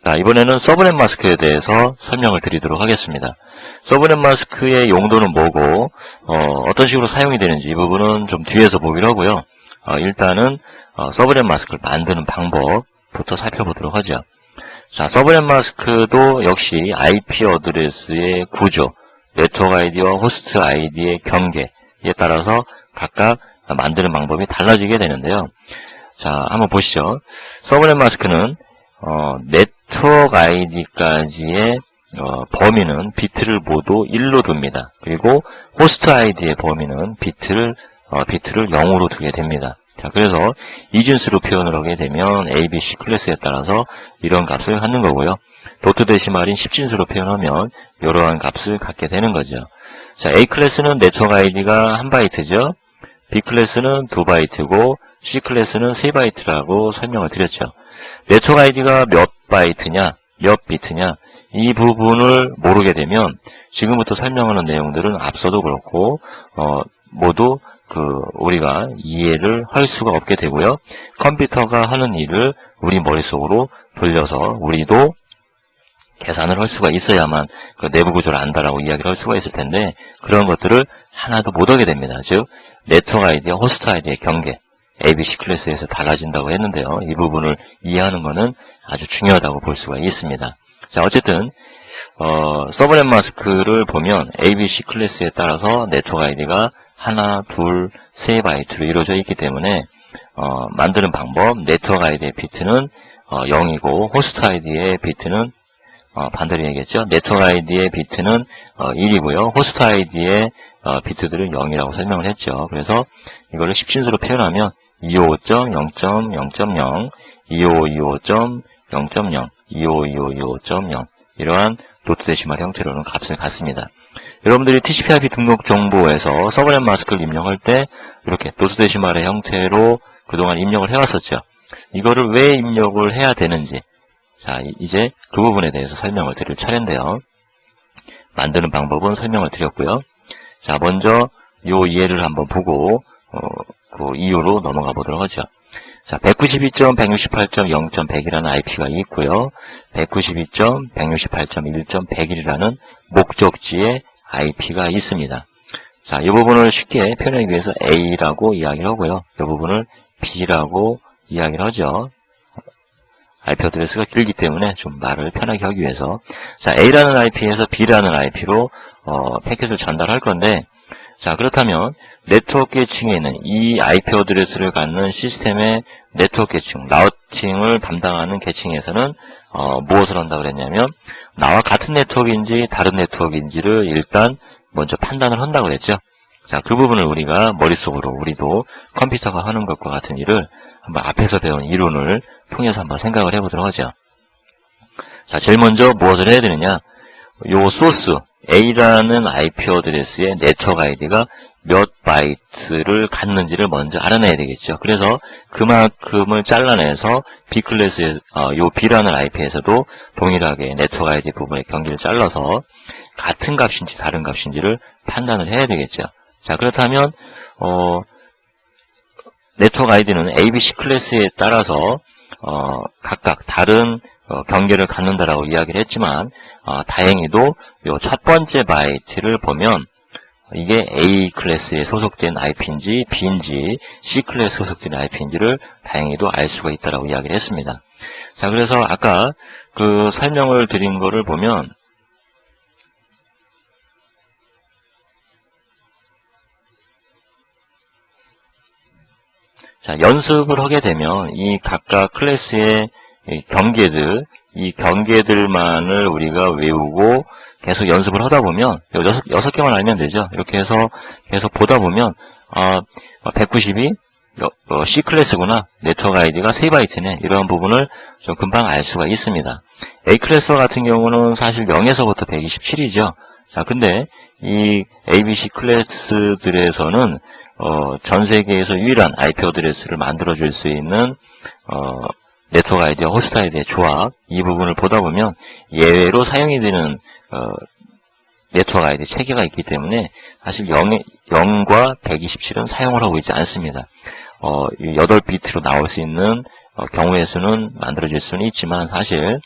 자, 이번에는 서브넷 마스크에 대해서 설명을 드리도록 하겠습니다. 서브넷 마스크의 용도는 뭐고 어떤 식으로 사용이 되는지 이 부분은 좀 뒤에서 보기로 하고요. 일단은 서브넷 마스크를 만드는 방법부터 살펴보도록 하죠. 자, 서브넷 마스크도 역시 IP 어드레스의 구조, 네트워크 아이디와 호스트 아이디의 경계에 따라서 각각 만드는 방법이 달라지게 되는데요. 자, 한번 보시죠. 서브넷 마스크는 네트워크 아이디까지의 범위는 비트를 모두 1로 둡니다. 그리고 호스트 아이디의 범위는 비트를 0으로 두게 됩니다. 자, 그래서 이진수로 표현을 하게 되면 ABC 클래스에 따라서 이런 값을 갖는 거고요. 도트 데시말인 10진수로 표현하면 이러한 값을 갖게 되는 거죠. 자, A 클래스는 네트워크 아이디가 1바이트죠. B 클래스는 2바이트고 C 클래스는 3바이트라고 설명을 드렸죠. 네트워크 아이디가 몇 바이트냐, 몇 비트냐 이 부분을 모르게 되면 지금부터 설명하는 내용들은 앞서도 그렇고 모두 우리가 이해를 할 수가 없게 되고요. 컴퓨터가 하는 일을 우리 머릿속으로 돌려서 우리도 계산을 할 수가 있어야만 그 내부 구조를 안다라고 이야기를 할 수가 있을 텐데 그런 것들을 하나도 못 하게 됩니다. 즉 네트워크 아이디와 호스트 아이디의 경계 ABC 클래스에서 달라진다고 했는데요. 이 부분을 이해하는 것은 아주 중요하다고 볼 수가 있습니다. 자, 어쨌든 서브넷 마스크를 보면 ABC 클래스에 따라서 네트워크 아이디가 하나, 둘, 세 바이트로 이루어져 있기 때문에 만드는 방법, 네트워크 아이디의 비트는 0이고 호스트 아이디의 비트는 반대로 얘기했죠. 네트워크 아이디의 비트는 1이고요. 호스트 아이디의 비트들은 0이라고 설명을 했죠. 그래서 이거를 10진수로 표현하면 255.0.0.0, 2525.0.0, 2525.0 이러한 도트 데시말 형태로는 값을 갖습니다. 여러분들이 TCP/IP 등록 정보에서 서브넷 마스크를 입력할 때 이렇게 도트 데시말의 형태로 그동안 입력을 해왔었죠. 이거를 왜 입력을 해야 되는지 자, 이제 그 부분에 대해서 설명을 드릴 차례인데요. 만드는 방법은 설명을 드렸고요. 자, 먼저 요 이해를 한번 보고 그 이유로 넘어가 보도록 하죠. 자, 192.168.0.100이라는 IP가 있고요. 192.168.1.100이라는 목적지의 IP가 있습니다. 자, 이 부분을 쉽게 표현하기 위해서 A라고 이야기를 하고요. 이 부분을 B라고 이야기를 하죠. IP 어드레스가 길기 때문에 좀 말을 편하게 하기 위해서 자, A라는 IP에서 B라는 IP로 패킷을 전달할 건데 자, 그렇다면 네트워크 계층에 있는 이 IP 어드레스를 갖는 시스템의 네트워크 계층, 라우팅을 담당하는 계층에서는 무엇을 한다고 그랬냐면 나와 같은 네트워크인지 다른 네트워크인지를 일단 먼저 판단을 한다고 그랬죠. 자, 그 부분을 우리가 머릿속으로 우리도 컴퓨터가 하는 것과 같은 일을 한번 앞에서 배운 이론을 통해서 한번 생각을 해보도록 하죠. 자, 제일 먼저 무엇을 해야 되느냐? 요 소스 A라는 IP 어드레스의 네트워크 아이디가 몇 바이트를 갖는지를 먼저 알아내야 되겠죠. 그래서 그만큼을 잘라내서 B 클래스의 요 B라는 IP에서도 동일하게 네트워크 아이디 부분의 경기를 잘라서 같은 값인지 다른 값인지를 판단을 해야 되겠죠. 자, 그렇다면 네트워크 아이디는 ABC 클래스에 따라서 각각 다른 경계를 갖는다라고 이야기를 했지만 다행히도 요 첫 번째 바이트를 보면 이게 A 클래스에 소속된 IP인지 B인지 C 클래스 소속된 IP인지를 다행히도 알 수가 있다라고 이야기를 했습니다. 자, 그래서 아까 그 설명을 드린 거를 보면 자, 연습을 하게 되면 이 각각 클래스의 경계들, 이 경계들만을 우리가 외우고 계속 연습을 하다 보면 6개만 알면 되죠. 이렇게 해서 계속 보다 보면 192 C 클래스구나. 네트워크 아이디가 3바이트네. 이러한 부분을 좀 금방 알 수가 있습니다. A 클래스 같은 경우는 사실 0에서부터 127이죠. 자, 근데 이 ABC 클래스들에서는 전 세계에서 유일한 IP 어드레스를 만들어줄 수 있는 네트워크 아이디와 호스트 아이디의 조합, 이 부분을 보다 보면 예외로 사용이 되는 네트워크 아이디 체계가 있기 때문에 사실 0과 127은 사용을 하고 있지 않습니다. 8비트로 나올 수 있는 경우의 수는 만들어질 수는 있지만 사실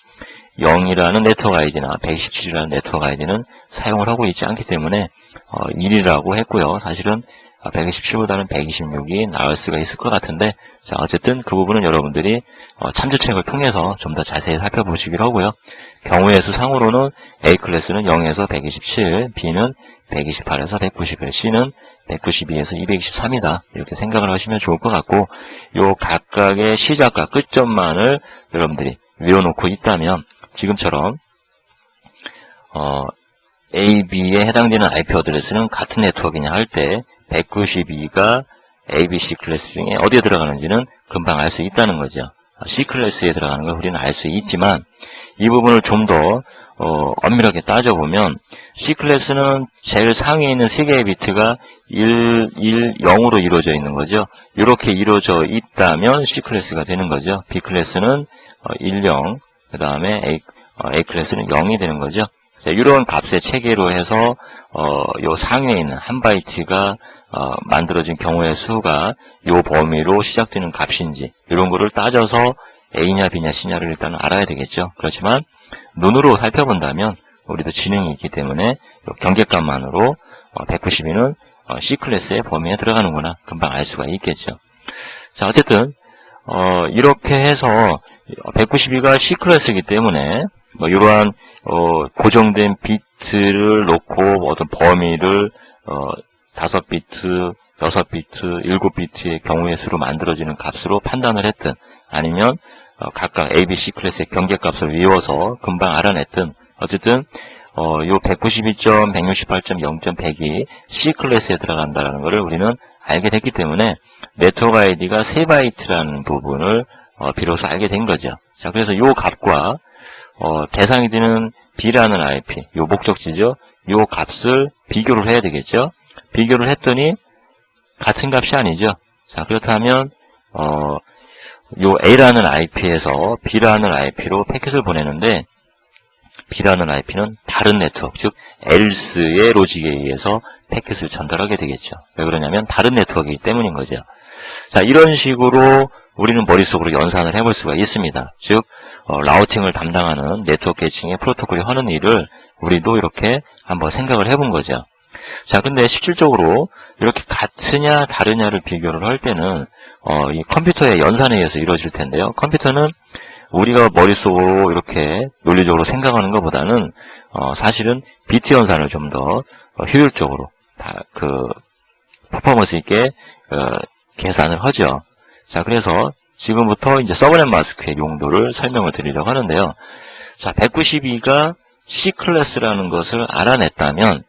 0이라는 네트워크 아이디나 127이라는 네트워크 아이디는 사용을 하고 있지 않기 때문에 1이라고 했고요. 사실은 127보다는 126이 나을 수가 있을 것 같은데, 자, 어쨌든 그 부분은 여러분들이 참조책을 통해서 좀 더 자세히 살펴보시기로 하고요. 경우의 수 상으로는 A 클래스는 0에서 127, B는 128에서 191, C는 192에서 223이다. 이렇게 생각을 하시면 좋을 것 같고, 요 각각의 시작과 끝점만을 여러분들이 외워놓고 있다면, 지금처럼 A, B에 해당되는 IP 어드레스는 같은 네트워크냐 할 때 192가 A, B, C 클래스 중에 어디에 들어가는지는 금방 알 수 있다는 거죠. C 클래스에 들어가는 걸 우리는 알 수 있지만, 이 부분을 좀 더 엄밀하게 따져보면 C 클래스는 제일 상위에 있는 3개의 비트가 1, 1, 0으로 이루어져 있는 거죠. 이렇게 이루어져 있다면 C 클래스가 되는 거죠. B 클래스는 1, 0, 그 다음에 A 클래스는 0이 되는 거죠. 자, 이런 값의 체계로 해서 요 상위에 있는 한 바이트가 만들어진 경우의 수가 요 범위로 시작되는 값인지 이런 거를 따져서 A냐 B냐 C냐를 일단 알아야 되겠죠. 그렇지만 눈으로 살펴본다면 우리도 지능이 있기 때문에 경계값만으로 192는 C 클래스의 범위에 들어가는구나 금방 알 수가 있겠죠. 자, 어쨌든 이렇게 해서 192가 C 클래스이기 때문에 이러한 고정된 비트를 놓고 어떤 범위를 5비트, 6비트, 7비트의 경우의 수로 만들어지는 값으로 판단을 했든 아니면 각각 A, B, C 클래스의 경계값을 외워서 금방 알아냈든 어쨌든 요 192점, 168점, 0.100이 C 클래스에 들어간다는 것을 우리는 알게 됐기 때문에 네트워크 아이디가 3바이트라는 부분을 비로소 알게 된 거죠. 자, 그래서 요 값과 대상이 되는 B라는 IP, 요 목적지죠. 요 값을 비교를 해야 되겠죠. 비교를 했더니 같은 값이 아니죠. 자, 그렇다면 요 A라는 IP에서 B라는 IP로 패킷을 보내는데 B라는 IP는 다른 네트워크, 즉 else의 로직에 의해서 패킷을 전달하게 되겠죠. 왜 그러냐면 다른 네트워크이기 때문인 거죠. 자, 이런 식으로 우리는 머릿속으로 연산을 해볼 수가 있습니다. 즉 라우팅을 담당하는 네트워크 계층의 프로토콜이 하는 일을 우리도 이렇게 한번 생각을 해본 거죠. 자, 근데 실질적으로 이렇게 같으냐 다르냐를 비교를 할 때는 이 컴퓨터의 연산에 의해서 이루어질 텐데요. 컴퓨터는 우리가 머릿속으로 이렇게 논리적으로 생각하는 것보다는 사실은 비트 연산을 좀 더 효율적으로 퍼포먼스 있게 계산을 하죠. 자, 그래서 지금부터 이제 서브넷 마스크의 용도를 설명을 드리려고 하는데요. 자, 192가 C 클래스라는 것을 알아냈다면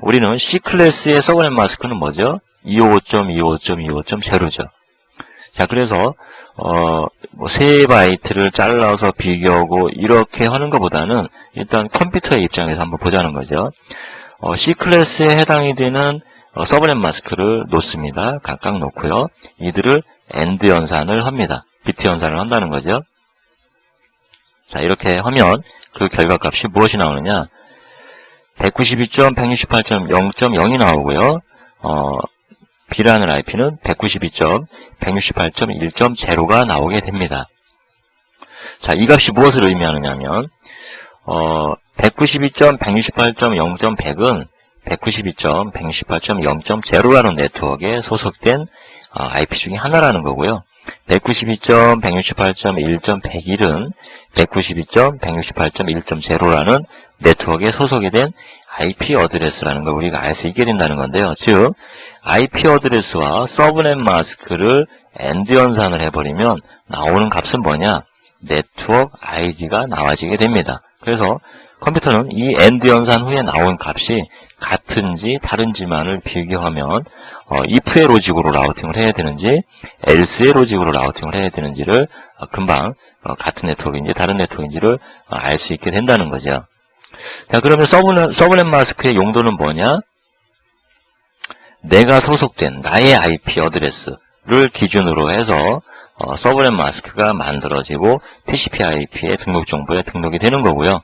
우리는 C 클래스의 서브넷 마스크는 뭐죠? 255.25.25.0죠. 자, 그래서 3바이트를 잘라서 비교하고 이렇게 하는 것보다는 일단 컴퓨터의 입장에서 한번 보자는 거죠. C 클래스에 해당이 되는 서브넷 마스크를 놓습니다. 각각 놓고요. 이들을 AND 연산을 합니다. 비트 연산을 한다는 거죠. 자, 이렇게 하면 그 결과값이 무엇이 나오느냐? 192.168.0.0이 나오고요. B라는 IP는 192.168.1.0가 나오게 됩니다. 자, 이 값이 무엇을 의미하느냐면 192.168.0.100은 192.168.0.0라는 네트워크에 소속된 IP 중에 하나라는 거고요. 192.168.1.101은 192.168.1.0라는 네트워크에 소속이 된 IP 어드레스라는 걸 우리가 알 수 있게 된다는 건데요. 즉, IP 어드레스와 서브넷 마스크를 AND 연산을 해버리면 나오는 값은 뭐냐? 네트워크 ID가 나와지게 됩니다. 그래서 컴퓨터는 이 AND 연산 후에 나온 값이 같은지 다른지만을 비교하면 if의 로직으로 라우팅을 해야 되는지 else의 로직으로 라우팅을 해야 되는지를 금방 같은 네트워크인지 다른 네트워크인지를 알 수 있게 된다는 거죠. 자, 그러면 서브넷 마스크의 용도는 뭐냐? 내가 소속된 나의 IP 어드레스를 기준으로 해서 서브넷 마스크가 만들어지고 TCP/IP의 등록 정보에 등록이 되는 거고요.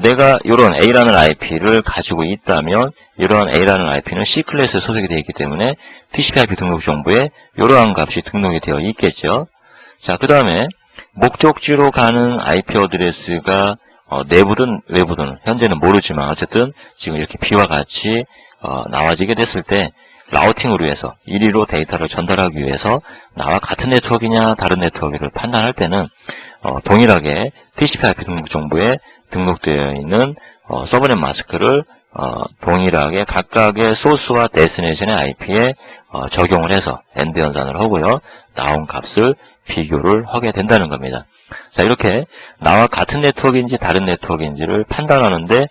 내가 이런 A라는 IP를 가지고 있다면 이러한 A라는 IP는 C 클래스에 소속이 되어 있기 때문에 TCP/IP 등록 정보에 이러한 값이 등록이 되어 있겠죠. 자, 그 다음에 목적지로 가는 IP 어드레스가 내부든 외부든 현재는 모르지만 어쨌든 지금 이렇게 B와 같이 나와지게 됐을 때 라우팅을 위해서 1위로 데이터를 전달하기 위해서 나와 같은 네트워크이냐 다른 네트워크를 판단할 때는 동일하게 TCP/IP 등록 정보에 등록되어 있는 서브넷 마스크를 동일하게 각각의 소스와 데스티네이션의 IP에 적용을 해서 엔드 연산을 하고요. 나온 값을 비교를 하게 된다는 겁니다. 자, 이렇게 나와 같은 네트워크인지 다른 네트워크인지를 판단하는데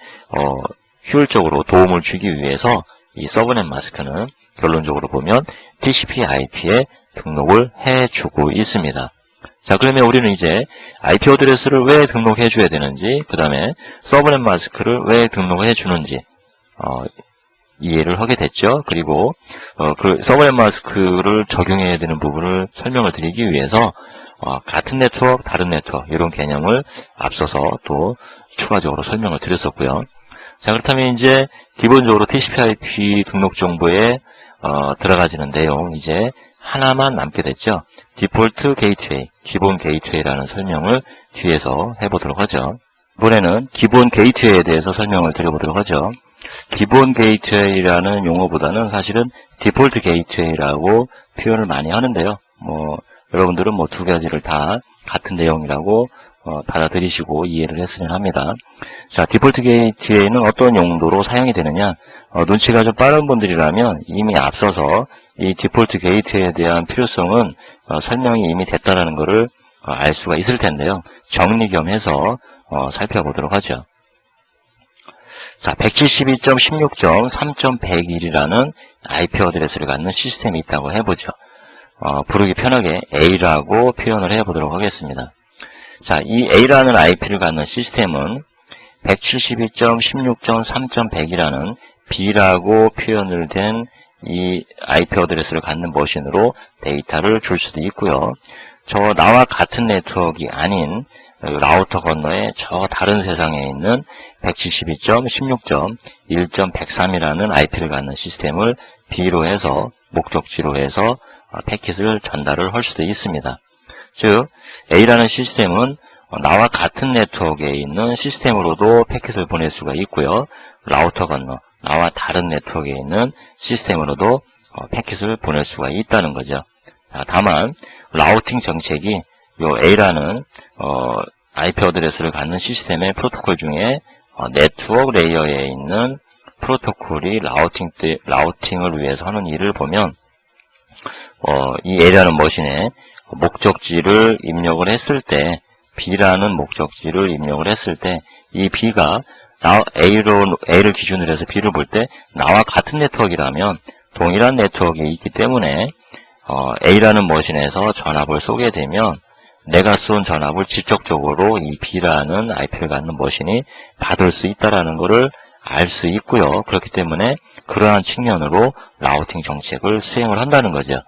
효율적으로 도움을 주기 위해서 이 서브넷 마스크는 결론적으로 보면 TCP/IP에 등록을 해주고 있습니다. 자, 그러면 우리는 이제 IP 어드레스를 왜 등록해 줘야 되는지, 그 다음에 서브넷 마스크를 왜 등록을 해 주는지 이해를 하게 됐죠. 그리고 그 서브넷 마스크를 적용해야 되는 부분을 설명을 드리기 위해서 같은 네트워크, 다른 네트워크 이런 개념을 앞서서 또 추가적으로 설명을 드렸었고요. 자, 그렇다면 이제 기본적으로 TCP/IP 등록 정보에 들어가지는 내용 이제 하나만 남게 됐죠. 디폴트 게이트웨이, 기본 게이트웨이라는 설명을 뒤에서 해보도록 하죠. 이번에는 기본 게이트웨이에 대해서 설명을 드려보도록 하죠. 기본 게이트웨이라는 용어보다는 사실은 디폴트 게이트웨이라고 표현을 많이 하는데요. 여러분들은 두 가지를 다 같은 내용이라고 받아들이시고 이해를 했으면 합니다. 자, 디폴트 게이트웨이는 어떤 용도로 사용이 되느냐? 눈치가 좀 빠른 분들이라면 이미 앞서서 이 디폴트 게이트웨이에 대한 필요성은 설명이 이미 됐다는 것을 알 수가 있을 텐데요. 정리 겸 해서 살펴보도록 하죠. 자, 172.16.3.101이라는 IP 어드레스를 갖는 시스템이 있다고 해보죠. 부르기 편하게 A라고 표현을 해보도록 하겠습니다. 자, 이 A라는 IP를 갖는 시스템은 172.16.3.100이라는 B라고 표현을 된 이 IP 어드레스를 갖는 머신으로 데이터를 줄 수도 있고요. 저 나와 같은 네트워크가 아닌 라우터 건너에 저 다른 세상에 있는 172.16.1.103이라는 IP를 갖는 시스템을 B로 해서 목적지로 해서 패킷을 전달을 할 수도 있습니다. 즉 A라는 시스템은 나와 같은 네트워크에 있는 시스템으로도 패킷을 보낼 수가 있고요. 라우터 건너 나와 다른 네트워크에 있는 시스템으로도 패킷을 보낼 수가 있다는 거죠. 다만 라우팅 정책이 요 A라는 IP 어드레스를 갖는 시스템의 프로토콜 중에 네트워크 레이어에 있는 프로토콜이 라우팅을 위해서 하는 일을 보면 이 A라는 머신에 목적지를 입력을 했을 때 B라는 목적지를 입력을 했을 때 이 B가 A를 기준으로 해서 B를 볼 때 나와 같은 네트워크라면 동일한 네트워크에 있기 때문에 A라는 머신에서 전압을 쏘게 되면 내가 쏜 전압을 직접적으로 이 B라는 IP를 갖는 머신이 받을 수 있다는 것을 알 수 있고요. 그렇기 때문에 그러한 측면으로 라우팅 정책을 수행을 한다는 거죠.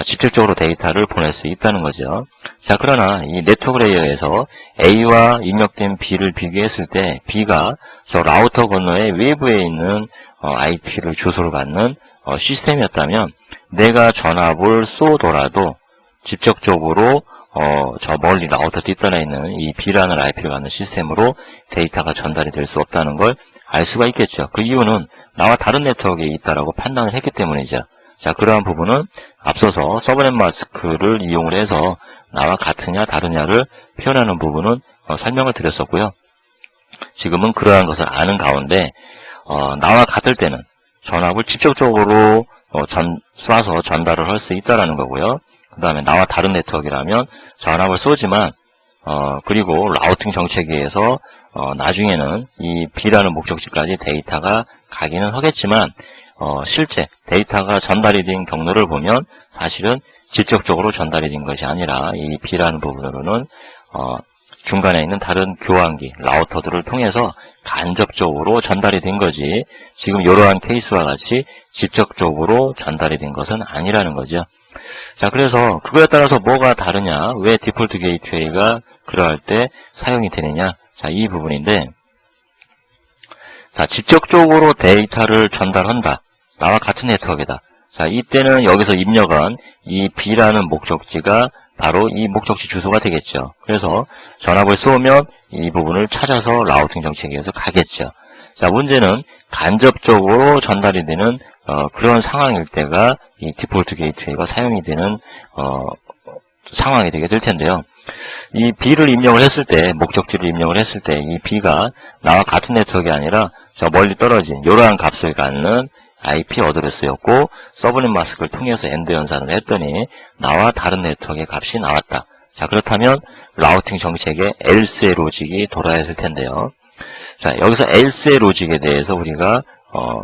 직접적으로 데이터를 보낼 수 있다는 거죠. 자, 그러나 이 네트워크 레이어에서 A와 입력된 B를 비교했을 때 B가 저 라우터 건너의 외부에 있는 IP를 주소를 받는 시스템이었다면 내가 전압을 쏘더라도 직접적으로 저 멀리 라우터 뒷단에 있는 이 B라는 IP를 갖는 시스템으로 데이터가 전달이 될 수 없다는 걸 알 수가 있겠죠. 그 이유는 나와 다른 네트워크에 있다라고 판단을 했기 때문이죠. 자, 그러한 부분은 앞서서 서브넷 마스크를 이용을 해서 나와 같으냐 다르냐를 표현하는 부분은 설명을 드렸었고요. 지금은 그러한 것을 아는 가운데 나와 같을 때는 전압을 직접적으로 쏴서 전달을 할 수 있다라는 거고요. 그 다음에 나와 다른 네트워크라면 전압을 쏘지만 그리고 라우팅 정책에 의해서 나중에는 이 B라는 목적지까지 데이터가 가기는 하겠지만 실제 데이터가 전달이 된 경로를 보면 사실은 직접적으로 전달이 된 것이 아니라 이 B라는 부분으로는 중간에 있는 다른 교환기, 라우터들을 통해서 간접적으로 전달이 된 거지 지금 이러한 케이스와 같이 직접적으로 전달이 된 것은 아니라는 거죠. 자, 그래서 그거에 따라서 뭐가 다르냐, 왜 디폴트 게이트웨이가 그러할 때 사용이 되느냐, 자, 이 부분인데, 자, 직접적으로 데이터를 전달한다. 나와 같은 네트워크이다. 자, 이때는 여기서 입력한 이 B라는 목적지가 바로 이 목적지 주소가 되겠죠. 그래서 전압을 쏘면 이 부분을 찾아서 라우팅 정책에 의해서 가겠죠. 자, 문제는 간접적으로 전달이 되는 그런 상황일 때가 이 디폴트 게이트웨이가 사용이 되는 상황이 되게 될 텐데요. 이 B를 입력을 했을 때, 목적지를 입력을 했을 때 이 B가 나와 같은 네트워크가 아니라 저 멀리 떨어진 이러한 값을 갖는 IP 어드레스였고, 서브넷 마스크를 통해서 엔드 연산을 했더니 나와 다른 네트워크의 값이 나왔다. 자, 그렇다면 라우팅 정책에 else의 로직이 돌아야 될 텐데요. 자, 여기서 else의 로직에 대해서 우리가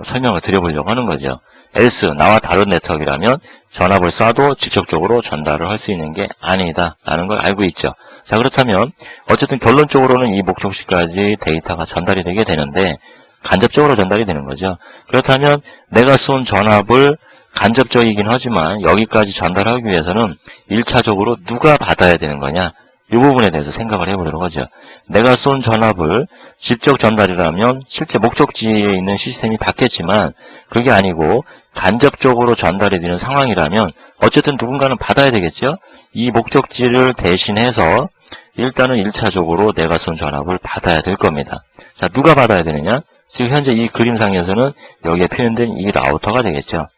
설명을 드려보려고 하는 거죠. else, 나와 다른 네트워크라면 전압을 쏴도 직접적으로 전달을 할 수 있는 게 아니다 라는 걸 알고 있죠. 자, 그렇다면 어쨌든 결론적으로는 이 목적지까지 데이터가 전달이 되게 되는데 간접적으로 전달이 되는 거죠. 그렇다면 내가 쏜 전압을 간접적이긴 하지만 여기까지 전달하기 위해서는 1차적으로 누가 받아야 되는 거냐, 이 부분에 대해서 생각을 해보도록 하죠. 내가 쏜 전압을 직접 전달이라면 실제 목적지에 있는 시스템이 받겠지만 그게 아니고 간접적으로 전달이 되는 상황이라면 어쨌든 누군가는 받아야 되겠죠. 이 목적지를 대신해서 일단은 1차적으로 내가 쏜 전압을 받아야 될 겁니다. 자, 누가 받아야 되느냐? 지금 현재 이 그림상에서는 여기에 표현된 이 라우터가 되겠죠.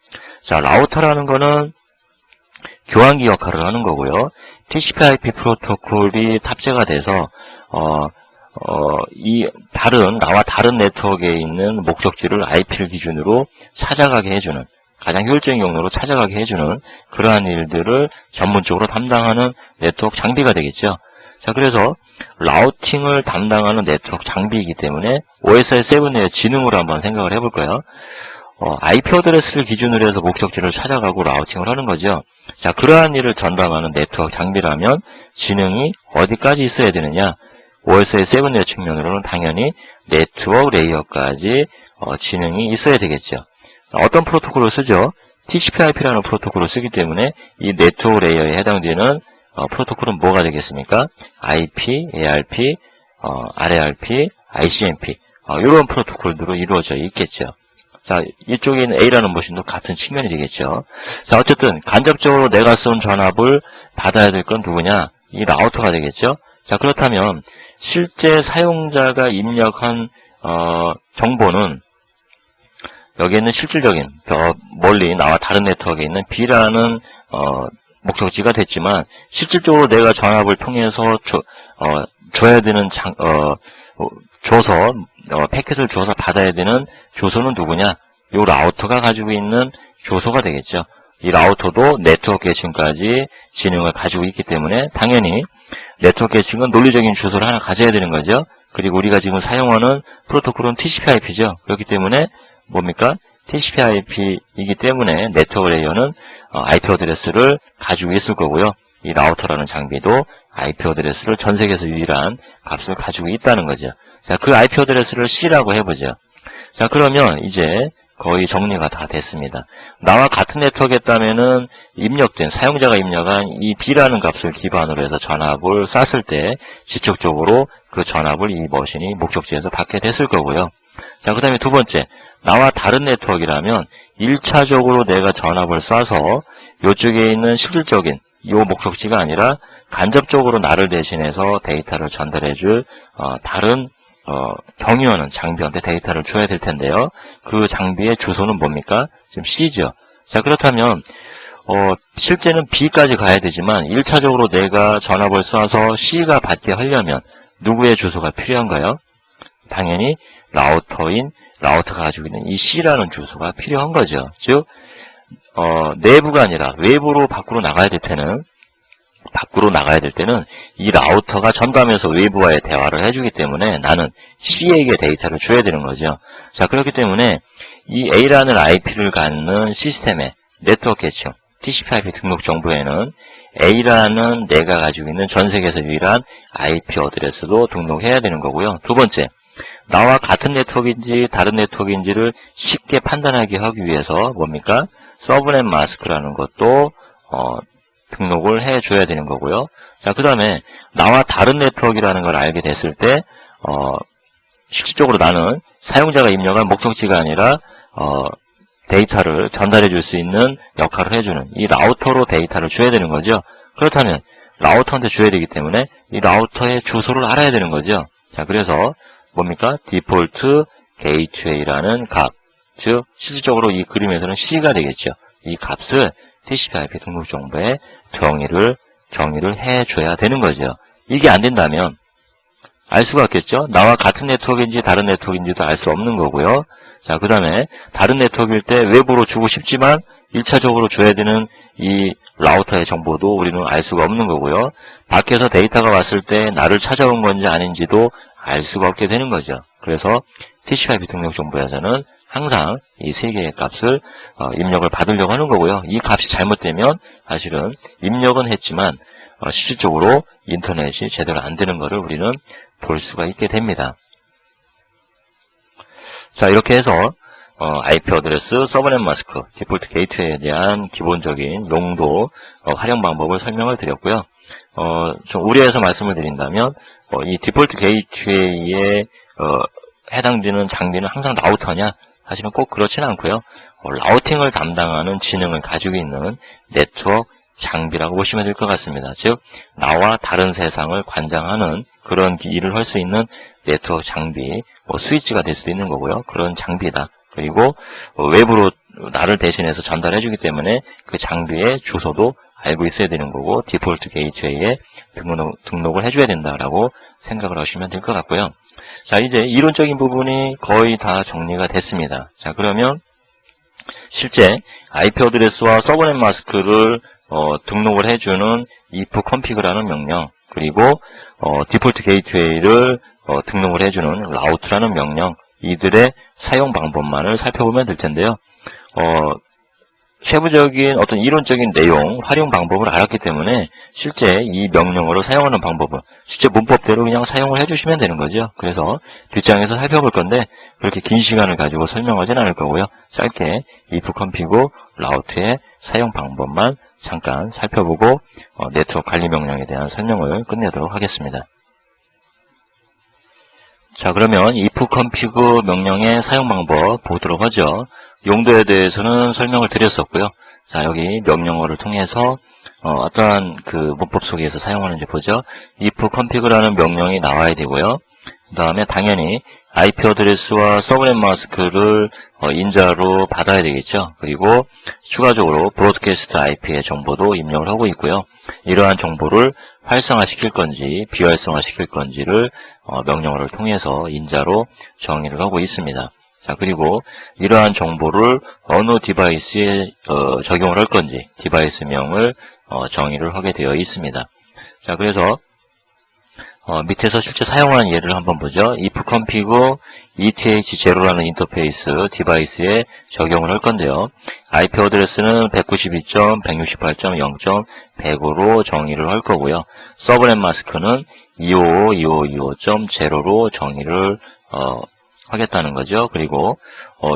자, 라우터라는 거는 교환기 역할을 하는 거고요. TCP/IP 프로토콜이 탑재가 돼서 나와 다른 네트워크에 있는 목적지를 IP를 기준으로 찾아가게 해주는, 가장 효율적인 경로로 찾아가게 해주는 그러한 일들을 전문적으로 담당하는 네트워크 장비가 되겠죠. 자, 그래서 라우팅을 담당하는 네트워크 장비이기 때문에 OSI7의 지능으로 한번 생각을 해볼 거예요. IP 어드레스를 기준으로 해서 목적지를 찾아가고 라우팅을 하는 거죠. 자, 그러한 일을 전담하는 네트워크 장비라면 지능이 어디까지 있어야 되느냐? OSI7의 측면으로는 당연히 네트워크 레이어까지 지능이 있어야 되겠죠. 어떤 프로토콜을 쓰죠? TCP/IP라는 프로토콜을 쓰기 때문에 이 네트워크 레이어에 해당되는 프로토콜은 뭐가 되겠습니까? IP, ARP, RARP, ICMP 이런 프로토콜들로 이루어져 있겠죠. 자, 이쪽에 있는 A라는 머신도 같은 측면이 되겠죠. 자, 어쨌든 간접적으로 내가 쏜 전압을 받아야 될 건 누구냐? 이 라우터가 되겠죠. 자, 그렇다면 실제 사용자가 입력한 정보는 여기에 있는 실질적인 멀리 나와 다른 네트워크에 있는 B라는 목적지가 됐지만 실질적으로 내가 전압을 통해서 줘야 되는 패킷을 줘서 받아야 되는 주소는 누구냐? 요 라우터가 가지고 있는 주소가 되겠죠. 이 라우터도 네트워크 계층까지 지능을 가지고 있기 때문에 당연히 네트워크 계층은 논리적인 주소를 하나 가져야 되는 거죠. 그리고 우리가 지금 사용하는 프로토콜은 TCP/IP죠. 그렇기 때문에 뭡니까? TCP/IP이기 때문에 네트워크 레이어는 IP 어드레스를 가지고 있을 거고요. 이 라우터라는 장비도 IP 어드레스를 전 세계에서 유일한 값을 가지고 있다는 거죠. 자, 그 IP 어드레스를 C라고 해보죠. 자, 그러면 이제 거의 정리가 다 됐습니다. 나와 같은 네트워크였다면은 사용자가 입력한 이 B라는 값을 기반으로 해서 전압을 쐈을 때 직접적으로 그 전압을 이 머신이 목적지에서 받게 됐을 거고요. 자, 그 다음에 두 번째, 나와 다른 네트워크라면 1차적으로 내가 전압을 쏴서 이쪽에 있는 실질적인 이 목적지가 아니라 간접적으로 나를 대신해서 데이터를 전달해줄 다른 경유하는 장비한테 데이터를 줘야 될 텐데요. 그 장비의 주소는 뭡니까? 지금 C죠. 자, 그렇다면 실제는 B까지 가야 되지만 1차적으로 내가 전압을 쏴서 C가 받게 하려면 누구의 주소가 필요한가요? 당연히 라우터가 가지고 있는 이 C라는 주소가 필요한 거죠. 즉 내부가 아니라 외부로 밖으로 나가야 될 때는 이 라우터가 전담해서 외부와의 대화를 해주기 때문에 나는 C에게 데이터를 줘야 되는 거죠. 자, 그렇기 때문에 이 A라는 IP를 갖는 시스템의 네트워크 계층 TCP/IP 등록 정보에는 A라는 내가 가지고 있는 전 세계에서 유일한 IP 어드레스도 등록해야 되는 거고요. 두 번째, 나와 같은 네트워크인지 다른 네트워크인지를 쉽게 판단하게 하기 위해서 뭡니까? 서브넷 마스크라는 것도 등록을 해줘야 되는 거고요. 자, 그 다음에 나와 다른 네트워크라는 걸 알게 됐을 때 실질적으로 나는 사용자가 입력한 목적지가 아니라 데이터를 전달해 줄 수 있는 역할을 해주는 이 라우터로 데이터를 줘야 되는 거죠. 그렇다면 라우터한테 줘야 되기 때문에 이 라우터의 주소를 알아야 되는 거죠. 자, 그래서 뭡니까? 디폴트 게이트웨이라는 값, 즉 실질적으로 이 그림에서는 C가 되겠죠. 이 값을 TCP/IP 등록 정보에 정의를 해줘야 되는 거죠. 이게 안 된다면 알 수가 없겠죠. 나와 같은 네트워크인지 다른 네트워크인지도 알 수 없는 거고요. 자, 그 다음에 다른 네트워크일 때 외부로 주고 싶지만 1차적으로 줘야 되는 이 라우터의 정보도 우리는 알 수가 없는 거고요. 밖에서 데이터가 왔을 때 나를 찾아온 건지 아닌지도 알 수가 없게 되는 거죠. 그래서 TCP/IP 등록 정보에서는 항상 이 세 개의 값을 입력을 받으려고 하는 거고요. 이 값이 잘못되면 사실은 입력은 했지만 실질적으로 인터넷이 제대로 안 되는 것을 우리는 볼 수가 있게 됩니다. 자, 이렇게 해서 IP 어드레스, 서브넷 마스크, 디폴트 게이트웨이에 대한 기본적인 용도, 활용 방법을 설명을 드렸고요. 좀 우려해서 말씀을 드린다면 이 디폴트 게이트웨이에 해당되는 장비는 항상 라우터냐? 사실은 꼭 그렇지는 않고요. 라우팅을 담당하는 지능을 가지고 있는 네트워크 장비라고 보시면 될 것 같습니다. 즉, 나와 다른 세상을 관장하는 그런 일을 할 수 있는 네트워크 장비, 스위치가 될 수도 있는 거고요. 그런 장비다. 그리고 외부로 나를 대신해서 전달해주기 때문에 그 장비의 주소도 알고 있어야 되는 거고, 디폴트 게이트웨이에 등록을 해줘야 된다라고 생각을 하시면 될 것 같고요. 자, 이제 이론적인 부분이 거의 다 정리가 됐습니다. 자, 그러면 실제 IP 어드레스와 서브넷 마스크를 등록을 해주는 if config라는 명령, 그리고 디폴트 게이트웨이를 등록을 해주는 route라는 명령, 이들의 사용 방법만을 살펴보면 될 텐데요. 세부적인 어떤 이론적인 내용, 활용 방법을 알았기 때문에 실제 이 명령어를 사용하는 방법은 실제 문법대로 그냥 사용을 해주시면 되는 거죠. 그래서 뒷장에서 살펴볼 건데 그렇게 긴 시간을 가지고 설명하진 않을 거고요. 짧게 if config route의 사용 방법만 잠깐 살펴보고 네트워크 관리 명령에 대한 설명을 끝내도록 하겠습니다. 자, 그러면 if config 명령의 사용 방법 보도록 하죠. 용도에 대해서는 설명을 드렸었고요. 자, 여기 명령어를 통해서 어떠한 그 문법 속에서 사용하는지 보죠. if config라는 명령이 나와야 되고요. 그 다음에 당연히 IP 어드레스와 서브넷 마스크를 인자로 받아야 되겠죠. 그리고 추가적으로 브로드캐스트 IP의 정보도 입력을 하고 있고요. 이러한 정보를 활성화시킬 건지 비활성화시킬 건지를 명령어를 통해서 인자로 정의를 하고 있습니다. 자, 그리고 이러한 정보를 어느 디바이스에 적용을 할 건지 디바이스명을 정의를 하게 되어 있습니다. 자, 그래서 밑에서 실제 사용하는 예를 한번 보죠. if config ETH0라는 인터페이스 디바이스에 적용을 할 건데요. IP 어드레스는 192.168.0.100으로 정의를 할 거고요. 서브넷 마스크는 255.255.0로 정의를 하겠다는 거죠. 그리고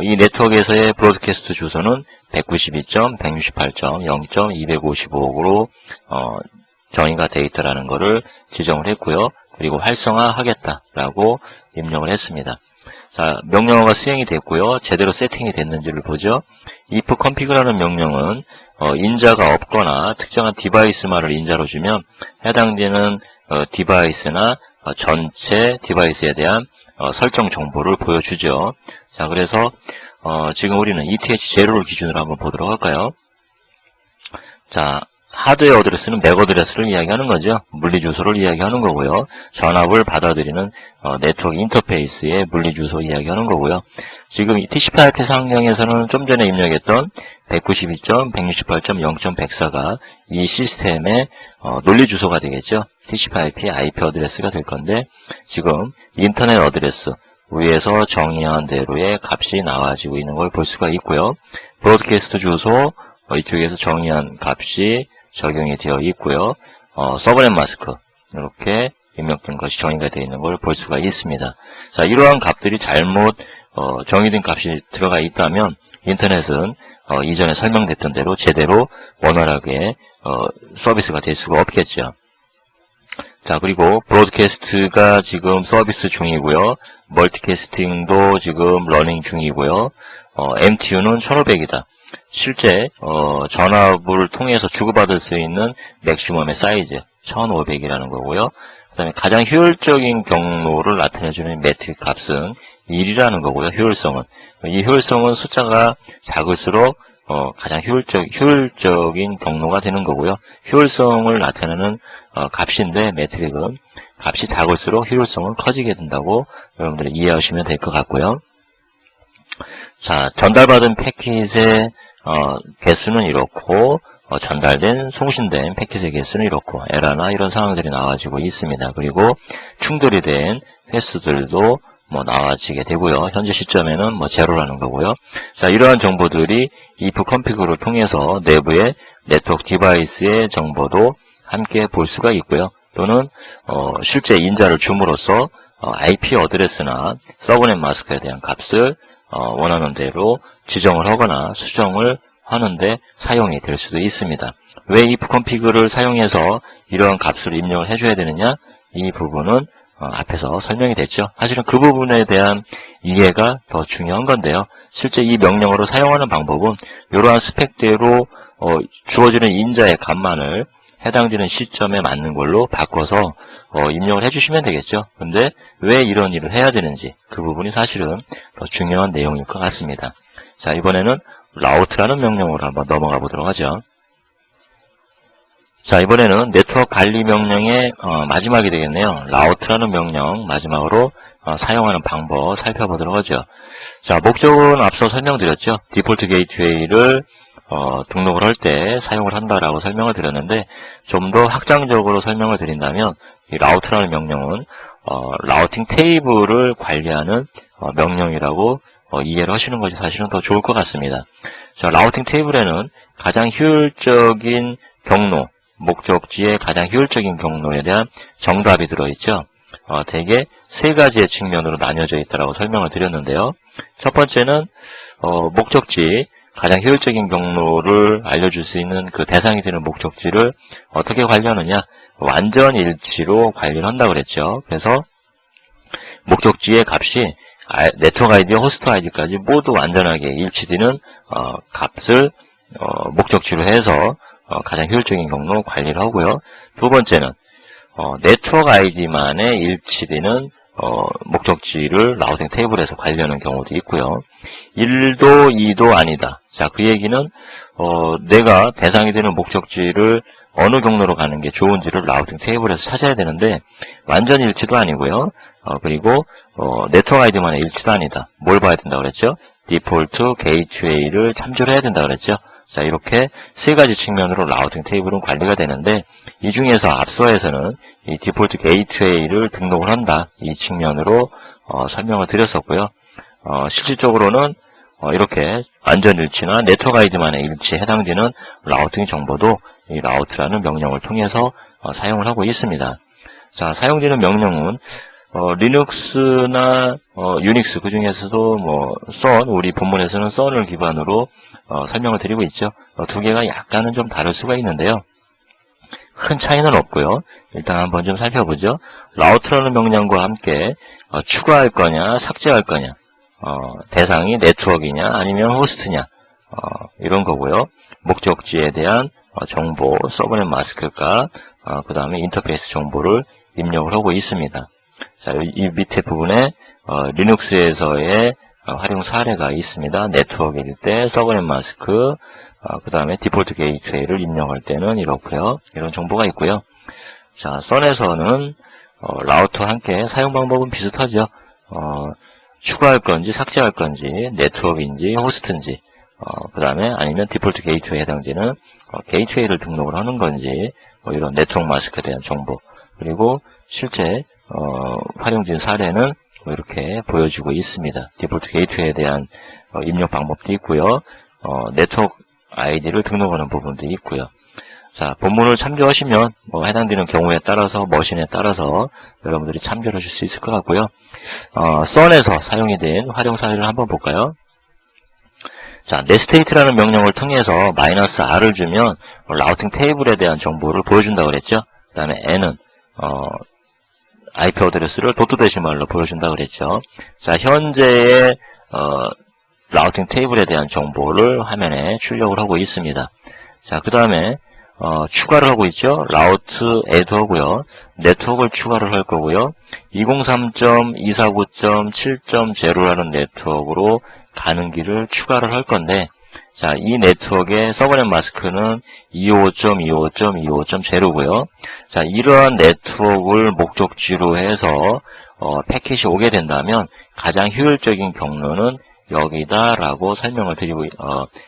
이 네트워크에서의 브로드캐스트 주소는 192.168.0.255로 정의가 되어 있다는 것을 지정을 했고요. 그리고 활성화하겠다라고 입력을 했습니다. 자, 명령어가 수행이 됐고요. 제대로 세팅이 됐는지를 보죠. if config라는 명령은 인자가 없거나 특정한 디바이스만을 인자로 주면 해당되는 디바이스나 전체 디바이스에 대한 설정 정보를 보여주죠. 자, 그래서 지금 우리는 ETH0를 기준으로 한번 보도록 할까요? 자, 하드웨어 어드레스는 맥 어드레스를 이야기하는 거죠. 물리 주소를 이야기하는 거고요. 전압을 받아들이는 네트워크 인터페이스의 물리 주소 이야기하는 거고요. 지금 TCP/IP 상용에서는 좀 전에 입력했던 192.168.0.104가 이 시스템의 논리 주소가 되겠죠. TCP/IP IP 어드레스가 될 건데 지금 인터넷 어드레스 위에서 정의한 대로의 값이 나와지고 있는 걸 볼 수가 있고요. 브로드캐스트 주소 이쪽에서 정의한 값이 적용이 되어 있고요. 서브넷 마스크 이렇게 입력된 것이 정의가 되어 있는 걸 볼 수가 있습니다. 자, 이러한 값들이 잘못 정의된 값이 들어가 있다면 인터넷은 이전에 설명됐던 대로 제대로 원활하게 서비스가 될 수가 없겠죠. 자, 그리고 브로드캐스트가 지금 서비스 중이고요. 멀티캐스팅도 지금 러닝 중이고요. MTU는 1500이다. 실제 전압을 통해서 주고받을 수 있는 맥시멈의 사이즈, 1500이라는 거고요. 그 다음에 가장 효율적인 경로를 나타내주는 매트릭 값은 1이라는 거고요. 효율성은. 이 효율성은 숫자가 작을수록 가장 효율적인 경로가 되는 거고요. 효율성을 나타내는 값인데 매트릭은 값이 작을수록 효율성은 커지게 된다고 여러분들이 이해하시면 될 것 같고요. 자, 전달받은 패킷의 개수는 이렇고 전달된 송신된 패킷의 개수는 이렇고 에러나 이런 상황들이 나와지고 있습니다. 그리고 충돌이 된 횟수들도 나와지게 되고요. 현재 시점에는 제로라는 거고요. 자, 이러한 정보들이 if config를 통해서 내부의 네트워크 디바이스의 정보도 함께 볼 수가 있고요. 또는 실제 인자를 줌으로써 IP 어드레스나 서브넷 마스크에 대한 값을 원하는 대로 지정을 하거나 수정을 하는데 사용이 될 수도 있습니다. 왜 if config를 사용해서 이러한 값을 입력을 해줘야 되느냐? 이 부분은 앞에서 설명이 됐죠. 사실은 그 부분에 대한 이해가 더 중요한 건데요. 실제 이 명령어를 사용하는 방법은 이러한 스펙대로 주어지는 인자의 값만을 해당되는 시점에 맞는 걸로 바꿔서 입력을 해주시면 되겠죠. 근데 왜 이런 일을 해야 되는지 그 부분이 사실은 더 중요한 내용일 것 같습니다. 자, 이번에는 라우트라는 명령어로 한번 넘어가 보도록 하죠. 자, 이번에는 네트워크 관리 명령의 마지막이 되겠네요. 라우트라는 명령 마지막으로 사용하는 방법 살펴보도록 하죠. 자, 목적은 앞서 설명드렸죠. 디폴트 게이트웨이를 등록을 할 때 사용을 한다라고 설명을 드렸는데 좀 더 확장적으로 설명을 드린다면 이 라우트라는 명령은 라우팅 테이블을 관리하는 명령이라고 이해를 하시는 것이 사실은 더 좋을 것 같습니다. 자, 라우팅 테이블에는 가장 효율적인 경로, 목적지의 가장 효율적인 경로에 대한 정답이 들어있죠. 대개 세 가지의 측면으로 나뉘어져 있다고 설명을 드렸는데요. 첫 번째는 목적지, 가장 효율적인 경로를 알려줄 수 있는 그 대상이 되는 목적지를 어떻게 관리하느냐? 완전 일치로 관리를 한다고 그랬죠. 그래서 목적지의 값이 네트워크 아이디와 호스트 아이디까지 모두 완전하게 일치되는 값을 목적지로 해서 가장 효율적인 경로 관리를 하고요. 두 번째는 네트워크 아이디만의 일치되는 목적지를 라우팅 테이블에서 관리하는 경우도 있고요. 1도 2도 아니다. 자, 그 얘기는 내가 대상이 되는 목적지를 어느 경로로 가는 게 좋은지를 라우팅 테이블에서 찾아야 되는데 완전 일치도 아니고요. 그리고 네트워크 아이디만의 일치도 아니다. 뭘 봐야 된다고 그랬죠? 디폴트 게이트웨이를 참조를 해야 된다고 그랬죠? 자, 이렇게 세 가지 측면으로 라우팅 테이블은 관리가 되는데 이 중에서 앞서에서는 이 디폴트 게이트웨이를 등록을 한다. 이 측면으로 설명을 드렸었고요. 실질적으로는 이렇게 완전일치나 네트워크 아이디만의 일치에 해당되는 라우팅 정보도 이 라우트라는 명령을 통해서 사용을 하고 있습니다. 자, 사용되는 명령은 리눅스나 유닉스 그 중에서도 썬, 우리 본문에서는 썬을 기반으로 설명을 드리고 있죠. 두 개가 약간은 좀 다를 수가 있는데요. 큰 차이는 없고요. 일단 한번 좀 살펴보죠. 라우트라는 명령과 함께 추가할 거냐, 삭제할 거냐, 대상이 네트워크이냐, 아니면 호스트냐, 이런 거고요. 목적지에 대한 정보, 서브넷 마스크가, 그 다음에 인터페이스 정보를 입력을 하고 있습니다. 자, 이 밑에 부분에 리눅스에서의 활용 사례가 있습니다. 네트워크일 때 서브넷 마스크, 그 다음에 디폴트 게이트웨이를 입력할 때는 이렇고요. 이런 정보가 있고요. 자, 썬에서는 라우터와 함께 사용 방법은 비슷하죠. 추가할 건지 삭제할 건지 네트워크인지 호스트인지 그 다음에 아니면 디폴트 게이트웨이에 해당되는 게이트웨이를 등록을 하는 건지 이런 네트워크 마스크에 대한 정보 그리고 실제 활용된 사례는 이렇게 보여주고 있습니다. 디폴트 게이트웨이에 대한 입력 방법도 있고요. 네트워크 아이디를 등록하는 부분도 있고요. 자, 본문을 참조하시면 해당되는 경우에 따라서 머신에 따라서 여러분들이 참조를 하실 수 있을 것 같고요. 썬에서 사용이 된 활용 사례를 한번 볼까요? 자, netState라는 명령을 통해서 -r을 주면 라우팅 테이블에 대한 정보를 보여준다고 그랬죠. 그 다음에 n은 IP 어드레스를 도트데시말로 보여준다고 그랬죠. 자, 현재의 라우팅 테이블에 대한 정보를 화면에 출력을 하고 있습니다. 자, 그 다음에 추가를 하고 있죠. 라우트 애드 하고요. 네트워크를 추가를 할 거고요. 203.249.7.0라는 네트워크로 가는 길을 추가를 할 건데, 자, 이 네트워크의 서버넷 마스크는 255.255.255.0고요. 자, 이러한 네트워크를 목적지로 해서 패킷이 오게 된다면 가장 효율적인 경로는 여기다라고 설명을 드리고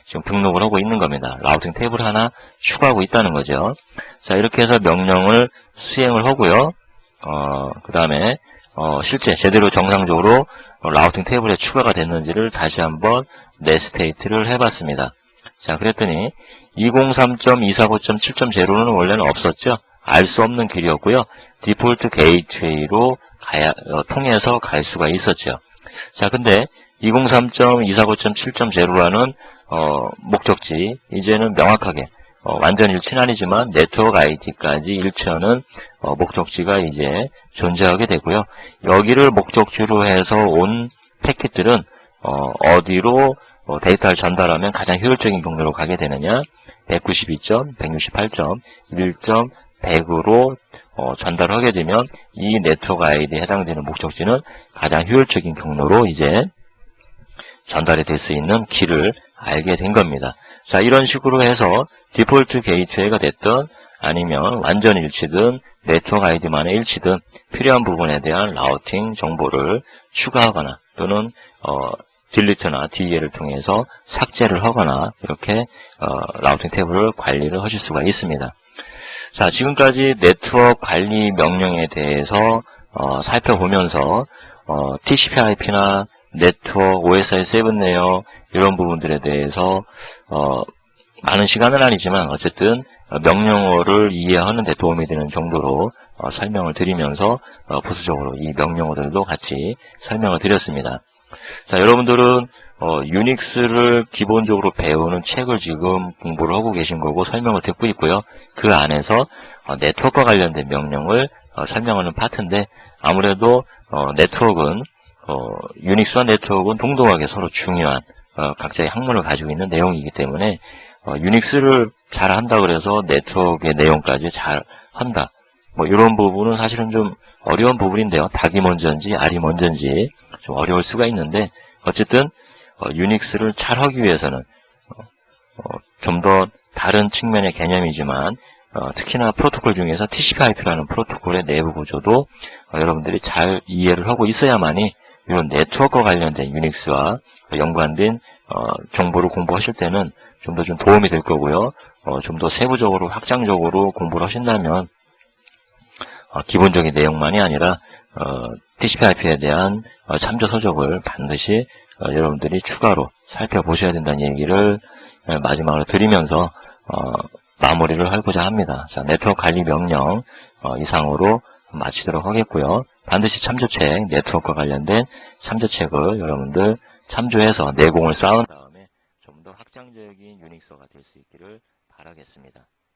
지금 등록을 하고 있는 겁니다. 라우팅 탭을 하나 추가하고 있다는 거죠. 자, 이렇게 해서 명령을 수행을 하고요. 그 다음에 실제 제대로 정상적으로 라우팅 테이블에 추가가 됐는지를 다시 한번 네스테이트를 해봤습니다. 자, 그랬더니 203.249.7.0는 원래는 없었죠. 알 수 없는 길이었고요. 디폴트 게이트웨이로 통해서 갈 수가 있었죠. 자, 근데 203.249.7.0라는 목적지 이제는 명확하게 완전 일치는 아니지만 네트워크 아이디까지 일치하는 목적지가 이제 존재하게 되고요. 여기를 목적지로 해서 온 패킷들은 어디로 데이터를 전달하면 가장 효율적인 경로로 가게 되느냐, 192점, 168점, 1점, 100으로 전달하게 되면 이 네트워크 아이디에 해당되는 목적지는 가장 효율적인 경로로 이제 전달이 될 수 있는 길을 알게 된 겁니다. 자, 이런 식으로 해서 디폴트 게이트웨이가 됐든 아니면 완전 일치든 네트워크 아이디만의 일치든 필요한 부분에 대한 라우팅 정보를 추가하거나 또는 딜리트나 DEL을 통해서 삭제를 하거나 이렇게 라우팅 탭을 관리를 하실 수가 있습니다. 자, 지금까지 네트워크 관리 명령에 대해서 살펴보면서 TCP/IP나 네트워크, OSI7 레이어 이런 부분들에 대해서 많은 시간은 아니지만 어쨌든 명령어를 이해하는 데 도움이 되는 정도로 설명을 드리면서 부수적으로 이 명령어들도 같이 설명을 드렸습니다. 자, 여러분들은 유닉스를 기본적으로 배우는 책을 지금 공부를 하고 계신 거고 설명을 듣고 있고요. 그 안에서 네트워크와 관련된 명령을 설명하는 파트인데 아무래도 네트워크는 유닉스와 네트워크는 동등하게 서로 중요한 각자의 학문을 가지고 있는 내용이기 때문에 유닉스를 잘 한다 그래서 네트워크의 내용까지 잘 한다. 뭐 이런 부분은 사실은 좀 어려운 부분인데요. 닭이 먼저인지 알이 먼저인지 좀 어려울 수가 있는데 어쨌든 유닉스를 잘 하기 위해서는 좀 더 다른 측면의 개념이지만 특히나 프로토콜 중에서 TCP/IP라는 프로토콜의 내부 구조도 여러분들이 잘 이해를 하고 있어야만이 이런 네트워크와 관련된 유닉스와 연관된 정보를 공부하실 때는 좀 더 도움이 될 거고요. 좀 더 세부적으로 확장적으로 공부를 하신다면 기본적인 내용만이 아니라 TCP/IP에 대한 참조 서적을 반드시 여러분들이 추가로 살펴보셔야 된다는 얘기를 마지막으로 드리면서 마무리를 하고자 합니다. 자, 네트워크 관리 명령 이상으로 마치도록 하겠고요. 반드시 참조책, 네트워크와 관련된 참조책을 여러분들 참조해서 내공을 쌓은 다음에 좀 더 확장적인 유닉스가 될 수 있기를 바라겠습니다.